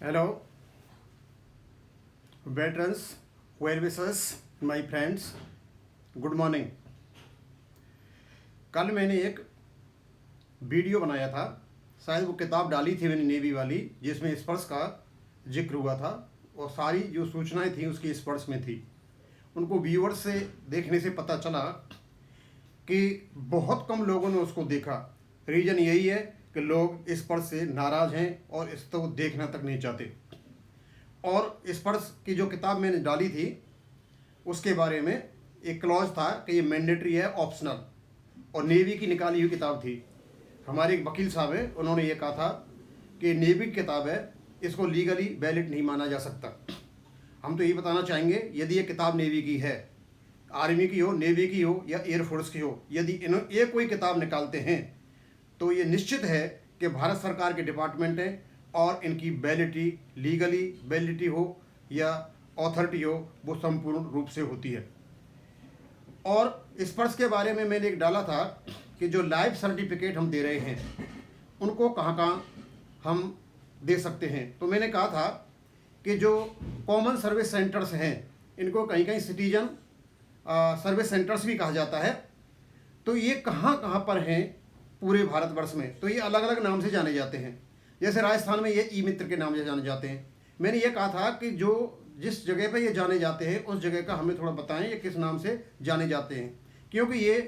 Hello, veterans, well wishers, my friends, good morning. कल मैंने एक वीडियो बनाया था, शायद वो किताब डाली थी मैंने नेवी वाली, जिसमें स्पर्श का जिक्र हुआ था और सारी जो सूचनाएं थी उसकी स्पर्श में थी। उनको व्यूअर्स से देखने से पता चला कि बहुत कम लोगों ने उसको देखा। रीज़न यही है कि लोग स्पर्श से नाराज़ हैं और इसको देखना तक नहीं चाहते। और स्पर्श की जो किताब मैंने डाली थी उसके बारे में एक क्लॉज था कि ये मैंडेटरी है, ऑप्शनल, और नेवी की निकाली हुई किताब थी। हमारे एक वकील साहब है, उन्होंने ये कहा था कि नेवी की किताब है, इसको लीगली वैलिड नहीं माना जा सकता। हम तो ये बताना चाहेंगे, यदि ये किताब नेवी की है, आर्मी की हो, नेवी की हो या एयरफोर्स की हो, यदि ये कोई किताब निकालते हैं तो ये निश्चित है कि भारत सरकार के डिपार्टमेंट है और इनकी वैलिडिटी, लीगली वैलिडिटी हो या अथॉरिटी हो, वो संपूर्ण रूप से होती है। और स्पर्श के बारे में मैंने एक डाला था कि जो लाइफ सर्टिफिकेट हम दे रहे हैं उनको कहाँ कहाँ हम दे सकते हैं। तो मैंने कहा था कि जो कॉमन सर्विस सेंटर्स हैं इनको कहीं कहीं सिटीजन सर्विस सेंटर्स भी कहा जाता है। तो ये कहाँ कहाँ पर हैं पूरे भारतवर्ष में, तो ये अलग अलग नाम से जाने जाते हैं। जैसे राजस्थान में ये ई मित्र के नाम से जाने जाते हैं। मैंने ये कहा था कि जो जिस जगह पे ये जाने जाते हैं उस जगह का हमें थोड़ा बताएं ये किस नाम से जाने जाते हैं, क्योंकि ये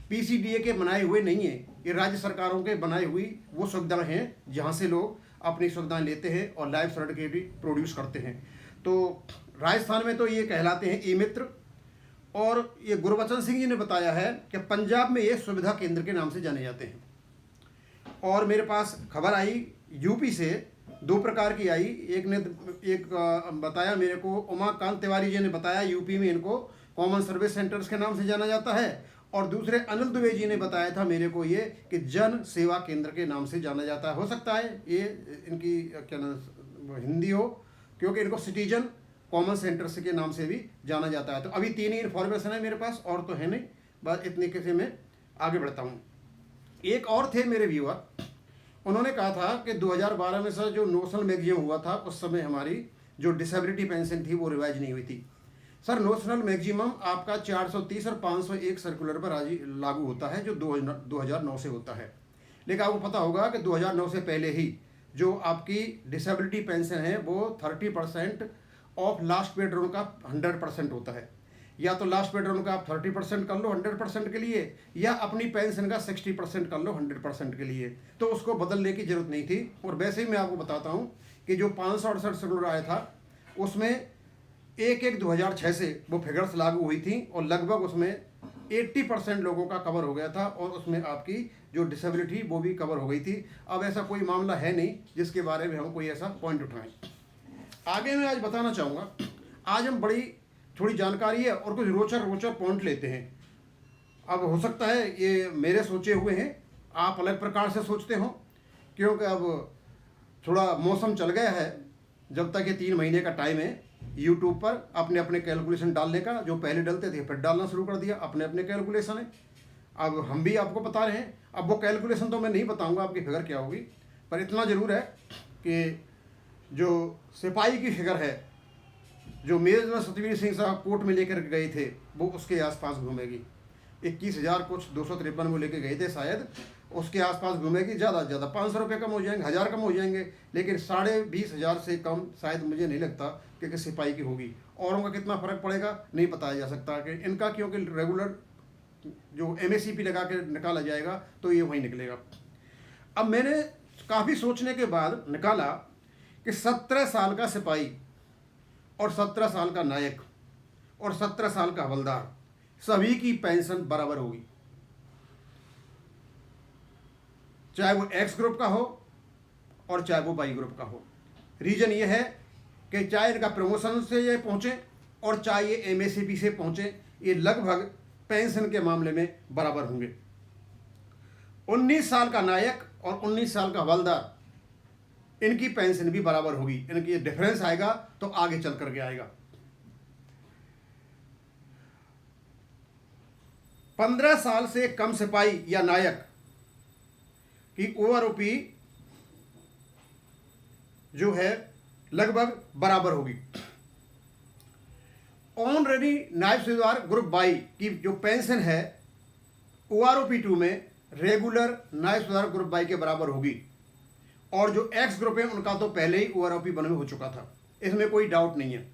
पीसीडीए के बनाए हुए नहीं है, ये राज्य सरकारों के बनाई हुई वो सुविधाएं हैं जहाँ से लोग अपनी सुविधाएं लेते हैं और लाइफ सर्टिफिकेट भी प्रोड्यूस करते हैं। तो राजस्थान में तो ये कहलाते हैं ई मित्र। और ये गुरबचन सिंह जी ने बताया है कि पंजाब में ये सुविधा केंद्र के नाम से जाने जाते हैं। और मेरे पास खबर आई यूपी से, दो प्रकार की आई। एक बताया मेरे को, उमाकांत तिवारी जी ने बताया यूपी में इनको कॉमन सर्विस सेंटर्स के नाम से जाना जाता है। और दूसरे अनिल दुबे जी ने बताया था मेरे को ये कि जन सेवा केंद्र के नाम से जाना जाता है। हो सकता है ये इनकी क्या नाम हिंदी हो, क्योंकि इनको सिटीजन कॉमन सेंटर्स के नाम से भी जाना जाता है। तो अभी 3 ही इन्फॉर्मेशन है मेरे पास, और तो है नहीं, बस इतने के से मैं आगे बढ़ता हूँ। एक और थे मेरे व्यूअर, उन्होंने कहा था कि 2012 में सर जो नोशनल मैगजीम हुआ था उस समय हमारी जो डिसेबिलिटी पेंशन थी वो रिवाइज नहीं हुई थी। सर नोशनल मैक्सिमम आपका 430 और 501 सर्कुलर पर आज लागू होता है, जो 2009 से होता है। लेकिन आपको पता होगा कि 2009 से पहले ही जो आपकी डिसेबिलिटी पेंशन है वो 30% ऑफ लास्ट पे ड्रोन का 100% होता है। या तो लास्ट पे ड्रोन का आप 30% कर लो 100% के लिए, या अपनी पेंशन का 60% कर लो 100% के लिए। तो उसको बदलने की जरूरत नहीं थी। और वैसे ही मैं आपको बताता हूँ कि जो 568 सर्कुलर आया था उसमें 1/1/2006 से वो फिगर्स लागू हुई थी और लगभग उसमें 80% लोगों का कवर हो गया था, और उसमें आपकी जो डिसेबिलिटी वो भी कवर हो गई थी। अब ऐसा कोई मामला है नहीं जिसके बारे में हम कोई ऐसा पॉइंट उठाएं। आगे मैं आज बताना चाहूँगा, आज हम बड़ी थोड़ी जानकारी है और कुछ रोचक पॉइंट लेते हैं। अब हो सकता है ये मेरे सोचे हुए हैं, आप अलग प्रकार से सोचते हो, क्योंकि अब थोड़ा मौसम चल गया है। जब तक ये 3 महीने का टाइम है यूट्यूब पर अपने अपने कैलकुलेशन डालने का, जो पहले डालते थे फिर डालना शुरू कर दिया, अपने अपने कैलकुलेशन है। अब हम भी आपको बता रहे हैं। अब वो कैलकुलेशन तो मैं नहीं बताऊंगा आपकी फिगर क्या होगी, पर इतना ज़रूर है कि जो सिपाही की फिगर है जो मेजर सतवीर सिंह साहब कोर्ट में लेकर गए थे वो उसके आसपास घूमेगी। 21,000 कुछ 253 में लेके गए थे शायद, उसके आसपास घूमेगी। ज़्यादा से ज़्यादा 500 रुपये कम हो जाएंगे, 1000 कम हो जाएंगे, लेकिन 20,500 से कम शायद मुझे नहीं लगता कि सिपाही की होगी। औरों का कितना फ़र्क पड़ेगा नहीं बताया जा सकता कि इनका, क्योंकि रेगुलर जो MACP लगा के निकाला जाएगा तो ये वहीं निकलेगा। अब मैंने काफ़ी सोचने के बाद निकाला कि 17 साल का सिपाही और 17 साल का नायक और 17 साल का हवलदार सभी की पेंशन बराबर होगी, चाहे वो X ग्रुप का हो और चाहे वो Y ग्रुप का हो। रीजन ये है कि चाहे इनका प्रमोशन से ये पहुंचे और चाहे ये MACP से पहुंचे, ये लगभग पेंशन के मामले में बराबर होंगे। 19 साल का नायक और 19 साल का हवलदार, इनकी पेंशन भी बराबर होगी। इनकी ये डिफरेंस आएगा तो आगे चल करके आएगा। 15 साल से कम सिपाही या नायक की OROP जो है लगभग बराबर होगी। ऑनरेरी नायब सूबेदार ग्रुप बाई की जो पेंशन है OROP 2 में रेगुलर नायब सूबेदार ग्रुप बाई के बराबर होगी, और जो एक्स ग्रुप है उनका तो पहले ही OROP 1 में हो चुका था, इसमें कोई डाउट नहीं है।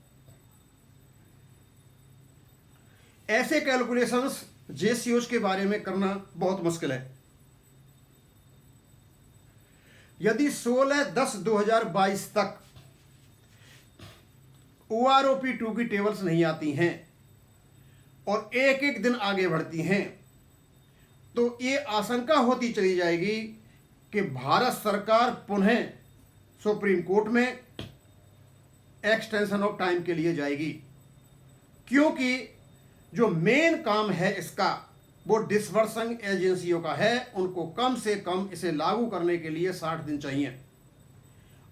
ऐसे कैलकुलेशंस JCOs के बारे में करना बहुत मुश्किल है। यदि 16/10/2022 तक OROP 2 की टेबल्स नहीं आती हैं और एक एक दिन आगे बढ़ती हैं, तो ये आशंका होती चली जाएगी कि भारत सरकार पुनः सुप्रीम कोर्ट में एक्सटेंशन ऑफ टाइम के लिए जाएगी, क्योंकि जो मेन काम है इसका वो डिसबर्सिंग एजेंसियों का है। उनको कम से कम इसे लागू करने के लिए 60 दिन चाहिए,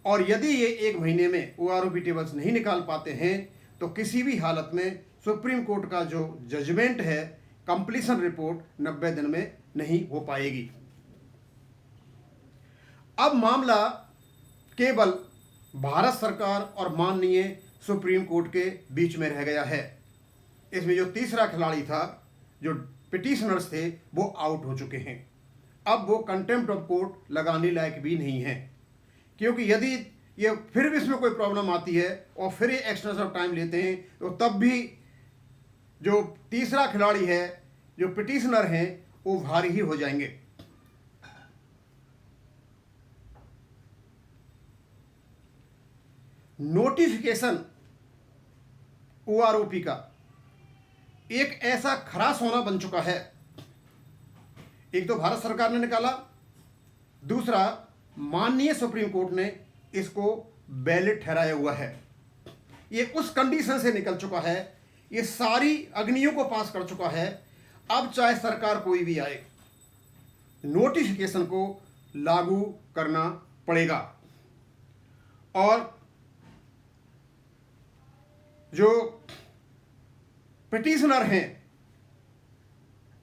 और यदि ये एक महीने में OROP टेबल्स नहीं निकाल पाते हैं तो किसी भी हालत में सुप्रीम कोर्ट का जो जजमेंट है, कंप्लीशन रिपोर्ट 90 दिन में नहीं हो पाएगी। अब मामला केवल भारत सरकार और माननीय सुप्रीम कोर्ट के बीच में रह गया है। इसमें जो तीसरा खिलाड़ी था, जो पिटिशनर्स थे, वो आउट हो चुके हैं। अब वो कंटेम्प्ट ऑफ कोर्ट लगाने लायक भी नहीं है, क्योंकि यदि ये फिर भी इसमें कोई प्रॉब्लम आती है और फिर ये एक्सटेंशन ऑफ टाइम लेते हैं, तो तब भी जो तीसरा खिलाड़ी है, जो पिटिशनर हैं, वो भारी ही हो जाएंगे। नोटिफिकेशन OROP का एक ऐसा खरा सोना बन चुका है। एक तो भारत सरकार ने निकाला, दूसरा माननीय सुप्रीम कोर्ट ने इसको वैलिड ठहराया हुआ है। ये उस कंडीशन से निकल चुका है, ये सारी अग्नियों को पास कर चुका है। अब चाहे सरकार कोई भी आए, नोटिफिकेशन को लागू करना पड़ेगा। और जो पिटिशनर हैं,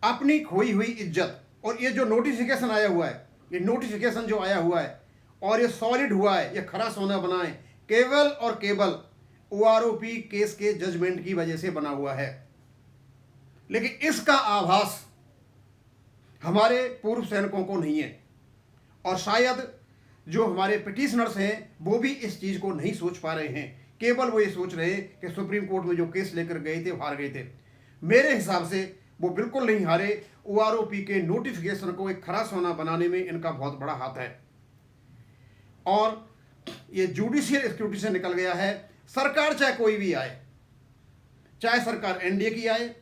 अपनी खोई हुई इज्जत, और ये जो नोटिफिकेशन आया हुआ है, ये नोटिफिकेशन जो आया हुआ है और ये सॉलिड हुआ है, ये खरा सोना बना है, केवल और केवल OROP केस के जजमेंट की वजह से बना हुआ है। लेकिन इसका आभास हमारे पूर्व सैनिकों को नहीं है, और शायद जो हमारे पिटिशनर्स हैं वो भी इस चीज़ को नहीं सोच पा रहे हैं। केवल वो ये सोच रहे हैं कि सुप्रीम कोर्ट में जो केस लेकर गए थे, हार गए थे। मेरे हिसाब से वो बिल्कुल नहीं हारे। OROP के नोटिफिकेशन को एक खरा सोना बनाने में इनका बहुत बड़ा हाथ है, और ये जुडिशियल स्क्रूटिनी से निकल गया है। सरकार चाहे कोई भी आए, चाहे सरकार NDA की आए,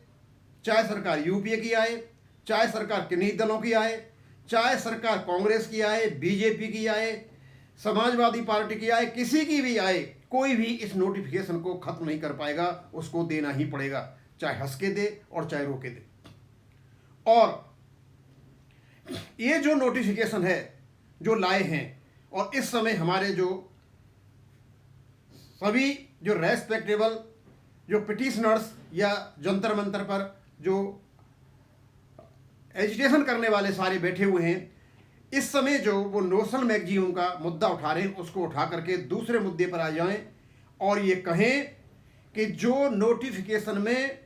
चाहे सरकार UPA की आए, चाहे सरकार किन्हीं दलों की आए, चाहे सरकार कांग्रेस की आए, BJP की आए, समाजवादी पार्टी की आए, किसी की भी आए, कोई भी इस नोटिफिकेशन को खत्म नहीं कर पाएगा। उसको देना ही पड़ेगा, चाहे हंस के दे और चाहे रो के दे। और ये जो नोटिफिकेशन है जो लाए हैं, और इस समय हमारे जो सभी जो रेस्पेक्टेबल जो पिटिशनर्स या जंतर मंतर पर जो एजिटेशन करने वाले सारे बैठे हुए हैं, इस समय जो वो नोशनल मैक्सिमम का मुद्दा उठा रहे हैं, उसको उठा करके दूसरे मुद्दे पर आ जाएं और ये कहें कि जो नोटिफिकेशन में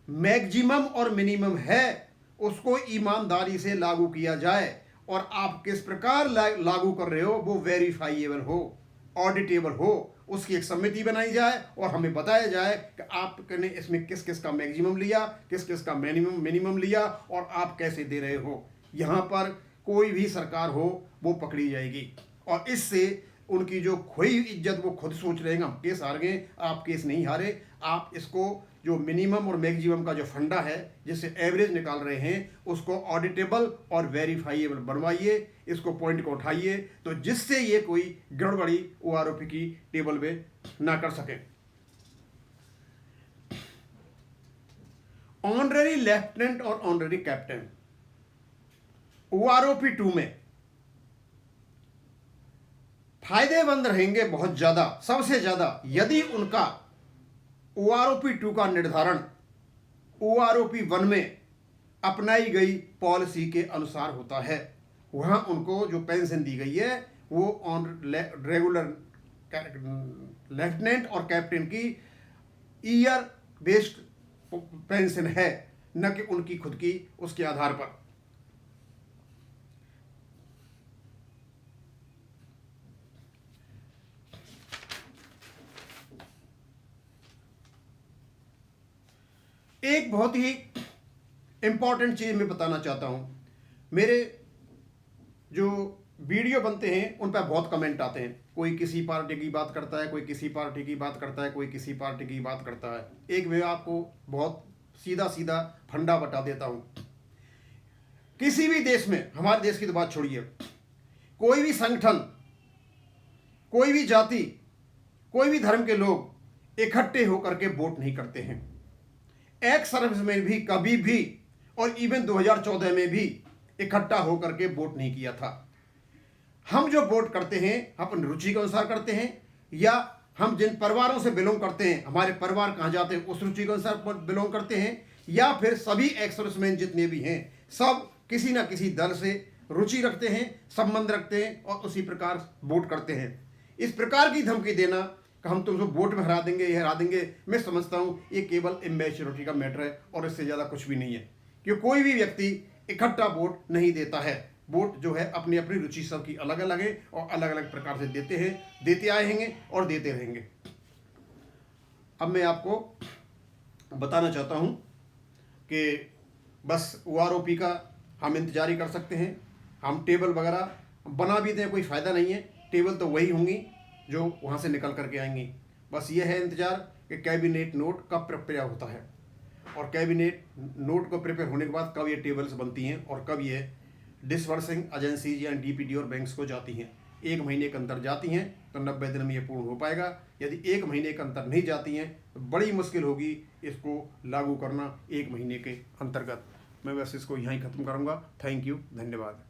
मैक्सिमम और मिनिमम है उसको ईमानदारी से लागू किया जाए, और आप किस प्रकार लागू कर रहे हो वो वेरीफाइएबल हो, ऑडिटेबल हो। उसकी एक समिति बनाई जाए और हमें बताया जाए कि आपने इसमें किस किस का मैक्सिमम लिया, किस किस का मिनिमम लिया, और आप कैसे दे रहे हो। यहाँ पर कोई भी सरकार हो वो पकड़ी जाएगी, और इससे उनकी जो खोई इज्जत वो खुद सोच रहे हैं हम केस हार गए। आप केस नहीं हारे। आप इसको जो मिनिमम और मैक्सिमम का जो फंडा है, जिससे एवरेज निकाल रहे हैं, उसको ऑडिटेबल और वेरीफाइएबल बनवाइए, इसको पॉइंट को उठाइए, तो जिससे ये कोई गड़बड़ी OROP की टेबल में ना कर सके। ऑनरेरी लेफ्टिनेंट और ऑनरेरी कैप्टन OROP 2 में फायदेमंद रहेंगे बहुत ज्यादा, सबसे ज्यादा, यदि उनका OROP 2 का निर्धारण OROP 1 में अपनाई गई पॉलिसी के अनुसार होता है। वहां उनको जो पेंशन दी गई है वो ऑन रेगुलर लेफ्टिनेंट और कैप्टन की ईयर बेस्ड पेंशन है, न कि उनकी खुद की उसके आधार पर। एक बहुत ही इंपॉर्टेंट चीज मैं बताना चाहता हूं। मेरे जो वीडियो बनते हैं उन पर बहुत कमेंट आते हैं, कोई किसी पार्टी की बात करता है, कोई किसी पार्टी की बात करता है, कोई किसी पार्टी की बात करता है। एक मैं आपको बहुत सीधा सीधा फंडा बता देता हूं। किसी भी देश में, हमारे देश की तो बात छोड़िए, कोई भी संगठन, कोई भी जाति, कोई भी धर्म के लोग इकट्ठे होकर के वोट नहीं करते हैं। एक्स सर्विस में भी कभी भी, और इवन 2014 में भी इकट्ठा होकर के वोट नहीं किया था। हम जो वोट करते हैं अपन रुचि के अनुसार करते हैं, या हम जिन परिवारों से बिलोंग करते हैं, हमारे परिवार कहाँ जाते हैं उस रुचि के अनुसार बिलोंग करते हैं, या फिर सभी एक्स सर्विसमैन जितने भी हैं सब किसी ना किसी दल से रुचि रखते हैं, संबंध रखते हैं और उसी प्रकार वोट करते हैं। इस प्रकार की धमकी देना कि हम तुमको वोट में हरा देंगे, ये हरा देंगे, मैं समझता हूँ ये केवल इमेच्योरिटी का मैटर है और इससे ज़्यादा कुछ भी नहीं है। क्योंकि कोई भी व्यक्ति इकट्ठा वोट नहीं देता है। वोट जो है अपनी अपनी रुचि सबकी अलग अलग है और अलग अलग प्रकार से देते हैं, देते आए हैं और देते रहेंगे। अब मैं आपको बताना चाहता हूँ कि बस OROP का हम इंतजार ही कर सकते हैं। हम टेबल वगैरह बना भी दें, कोई फ़ायदा नहीं है। टेबल तो वही होंगी जो वहाँ से निकल करके आएंगी। बस ये है इंतज़ार कि कैबिनेट नोट कब प्रिपेयर होता है और कैबिनेट नोट को प्रिपेयर होने के बाद कब ये टेबल्स बनती हैं और कब ये डिसबर्सिंग एजेंसीज या DPD और बैंक्स को जाती हैं। 1 महीने के अंदर जाती हैं तो 90 दिन में ये पूर्ण हो पाएगा। यदि 1 महीने के अंदर नहीं जाती हैं तो बड़ी मुश्किल होगी इसको लागू करना 1 महीने के अंतर्गत। मैं बस इसको यहाँ ही ख़त्म करूँगा। थैंक यू, धन्यवाद।